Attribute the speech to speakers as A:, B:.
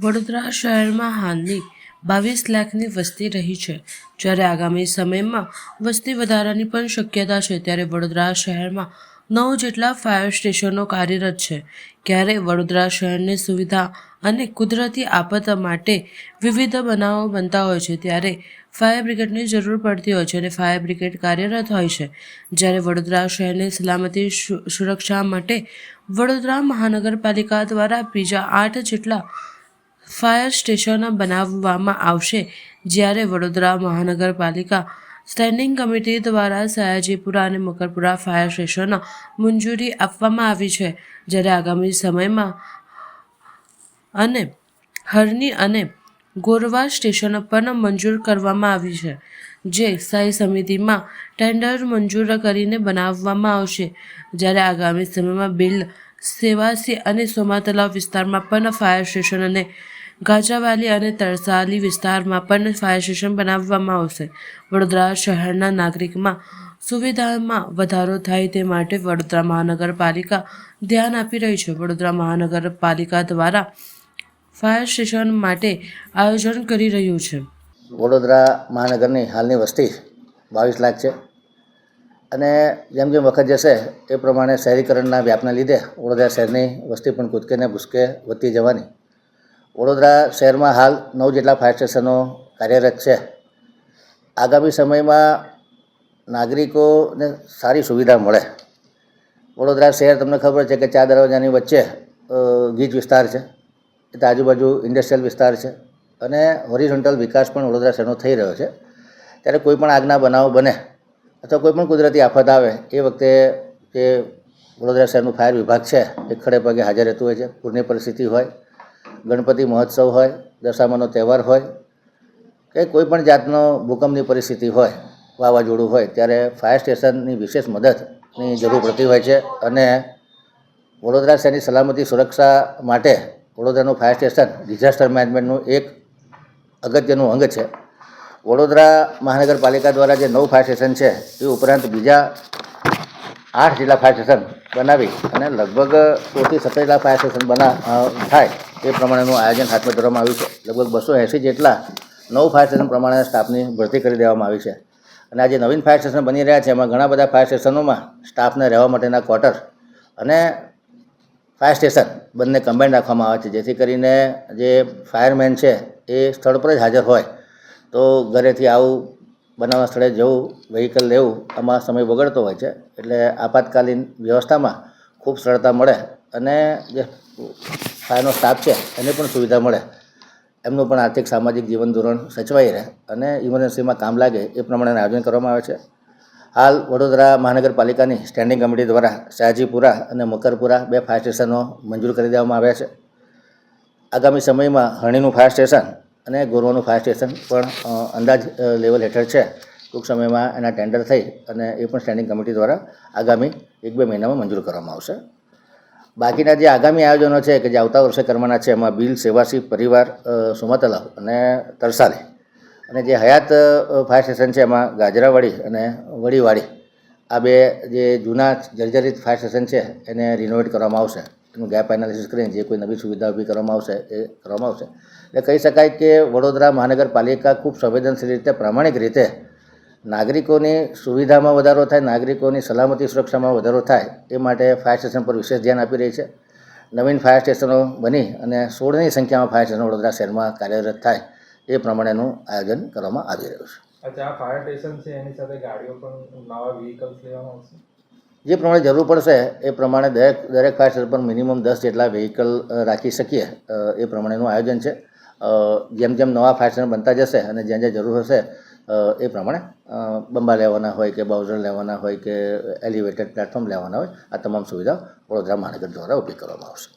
A: વડોદરા શહેરમાં હાલની 22 લાખની વસ્તી રહી છે. જ્યારે આગામી સમયમાં વસ્તી વધારાની પણ શક્યતા છે. ત્યારે વડોદરા શહેરમાં 9 જેટલા ફાયર સ્ટેશનો કાર્યરત છે. ક્યારે વડોદરા શહેરની સુવિધા અને કુદરતી આફત માટે વિવિધ બનાવો બનતા હોય છે, ત્યારે ફાયર બ્રિગેડની જરૂર પડતી હોય છે અને ફાયર બ્રિગેડ કાર્યરત હોય છે. જ્યારે વડોદરા શહેરની સલામતી સુરક્ષા માટે વડોદરા મહાનગરપાલિકા દ્વારા બીજા 8 જેટલા ફાયર સ્ટેશન બનાવવામાં આવશે. જ્યારે વડોદરા મહાનગરપાલિકા સ્ટેન્ડિંગ કમિટી દ્વારા સયાજીપુરા અને મકરપુરા ફાયર સ્ટેશન મંજૂરી આપવામાં આવી છે. જ્યારે આગામી સમયમાં અને હરણી અને ગોરવા સ્ટેશન પણ મંજૂર કરવામાં આવી છે, જે સ્થાયી સમિતિમાં ટેન્ડર મંજૂર કરીને બનાવવામાં આવશે. જ્યારે આગામી સમયમાં બિલ, સેવાસી અને સોમાતલાવ વિસ્તારમાં પણ ફાયર સ્ટેશન અને ગાજાવાલી અને તરસાલી વિસ્તારમાં પણ ફાયર સ્ટેશન બનાવવામાં આવશે. વડોદરા શહેરના નાગરિકમાં સુવિધામાં વધારો થાય તે માટે વડોદરા મહાનગરપાલિકા ધ્યાન આપી રહી છે. વડોદરા મહાનગરપાલિકા દ્વારા ફાયર સ્ટેશન માટે આયોજન કરી રહ્યું છે.
B: વડોદરા મહાનગરની હાલની વસ્તી 22 લાખ છે અને જેમ જેમ વખત જશે એ પ્રમાણે શહેરીકરણના વ્યાપના લીધે વડોદરા શહેરની વસ્તી પણ કૂદકે ને ભૂસકે વધતી જવાની. વડોદરા શહેરમાં હાલ 9 જેટલા ફાયર સ્ટેશનો કાર્યરત છે. આગામી સમયમાં નાગરિકોને સારી સુવિધા મળે. વડોદરા શહેર તમને ખબર છે કે 4 દરવાજાની વચ્ચે ગીચ વિસ્તાર છે, એટલે આજુબાજુ ઇન્ડસ્ટ્રીયલ વિસ્તાર છે અને હોરિઝોન્ટલ વિકાસ પણ વડોદરા શહેરનો થઈ રહ્યો છે. ત્યારે કોઈ પણ આગના બનાવો બને અથવા કોઈ પણ કુદરતી આફત આવે એ વખતે જે વડોદરા શહેરનું ફાયર વિભાગ છે એ ખડે પગે હાજર રહેતું હોય છે. પૂરની પરિસ્થિતિ હોય, ગણપતિ મહોત્સવ હોય, દશામાનો તહેવાર હોય કે કોઈ પણ જાતનો ભૂકંપની પરિસ્થિતિ હોય, વાવાઝોડું હોય, ત્યારે ફાયર સ્ટેશનની વિશેષ મદદની જરૂર પડતી હોય છે. અને વડોદરા શહેરની સલામતી સુરક્ષા માટે વડોદરાનું ફાયર સ્ટેશન ડિઝાસ્ટર મેનેજમેન્ટનું એક અગત્યનું અંગ છે. વડોદરા મહાનગરપાલિકા દ્વારા જે 9 ફાયર સ્ટેશન છે એ ઉપરાંત બીજા 8 જેટલા ફાયર સ્ટેશન બનાવી અને લગભગ 16 થી 17 જેટલા ફાયર સ્ટેશન થાય એ પ્રમાણેનું આયોજન હાથમાં ધરવામાં આવ્યું છે. લગભગ 280 જેટલા 9 ફાયર સ્ટેશન પ્રમાણે સ્ટાફની ભરતી કરી દેવામાં આવી છે. અને આ જે નવીન ફાયર સ્ટેશન બની રહ્યા છે એમાં ઘણા બધા ફાયર સ્ટેશનોમાં સ્ટાફને રહેવા માટેના ક્વાર્ટર અને ફાયર સ્ટેશન બંને કમ્બાઈન રાખવામાં આવે છે, જેથી કરીને જે ફાયરમેન છે એ સ્થળ પર જ હાજર હોય તો ઘરેથી આવું બનાવના સ્થળે જવું, વ્હીકલ લેવું આમાં સમય બગડતો હોય છે. એટલે આપાતકાલીન વ્યવસ્થામાં ખૂબ સરળતા મળે અને જે ફાયરનો સ્ટાફ છે એને પણ સુવિધા મળે, એમનું પણ આર્થિક સામાજિક જીવન ધોરણ સચવાઈ રહે અને ઇમરજન્સીમાં કામ લાગે એ પ્રમાણેનું આયોજન કરવામાં આવે છે. હાલ વડોદરા મહાનગરપાલિકાની સ્ટેન્ડિંગ કમિટી દ્વારા સયાજીપુરા અને મકરપુરા 2 ફાયર સ્ટેશનો મંજૂર કરી દેવામાં આવ્યા છે. આગામી સમયમાં હરણીનું ફાયર સ્ટેશન અને ગોરવાનું ફાયર સ્ટેશન પણ અંદાજ લેવલ હેઠળ છે. ટૂંક સમયમાં એના ટેન્ડર થઈ અને એ પણ સ્ટેન્ડિંગ કમિટી દ્વારા આગામી 1-2 મહિનામાં મંજૂર કરવામાં આવશે. બાકીના જે આગામી આયોજનો છે કે જે આવતા વર્ષે કરવાના છે એમાં બિલ, સેવાસી, પરિવાર, સોમાતલાવ અને તરસાલી અને જે હયાત ફાયર સ્ટેશન છે એમાં ગાજરાવાડી અને વડીવાડી આ 2 જે જૂના જર્જરિત ફાયર સ્ટેશન છે એને રિનોવેટ કરવામાં આવશે. એનું ગેપ એનાલિસિસ કરીને જે કોઈ નવી સુવિધા ઊભી કરવામાં આવશે એ કરવામાં આવશે. એટલે કહી શકાય કે વડોદરા મહાનગરપાલિકા ખૂબ સંવેદનશીલ રીતે, પ્રામાણિક રીતે નાગરિકોની સુવિધામાં વધારો થાય, નાગરિકોની સલામતી સુરક્ષામાં વધારો થાય એ માટે ફાયર સ્ટેશન પર વિશેષ ધ્યાન આપી રહી છે. નવીન ફાયર સ્ટેશનો બની અને 16ની સંખ્યામાં ફાયર સ્ટેશન વડોદરા શહેરમાં કાર્યરત થાય એ પ્રમાણેનું આયોજન કરવામાં આવી રહ્યું છે.
C: અચ્છા, આ ફાયર સ્ટેશન છે એની સાથે ગાડીઓ પણ નવા વ્હીકલ્સ લેવામાં આવશે?
B: જે પ્રમાણે જરૂર પડશે એ પ્રમાણે દરેક ફાયર સ્ટેશન પર મિનિમમ 10 જેટલા વ્હીકલ રાખી શકીએ એ પ્રમાણેનું આયોજન છે. જેમ જેમ નવા ફાયર સ્ટેશન બનતા જશે અને જ્યાં જ્યાં જરૂર હશે એ પ્રમાણે બંબા લેવાના હોય કે બાઉઝર લેવાના હોય કે એલિવેટેડ પ્લેટફોર્મ લેવાના હોય, આ તમામ સુવિધા વડોદરા મહાનગર દ્વારા ઊભી કરવામાં આવશે.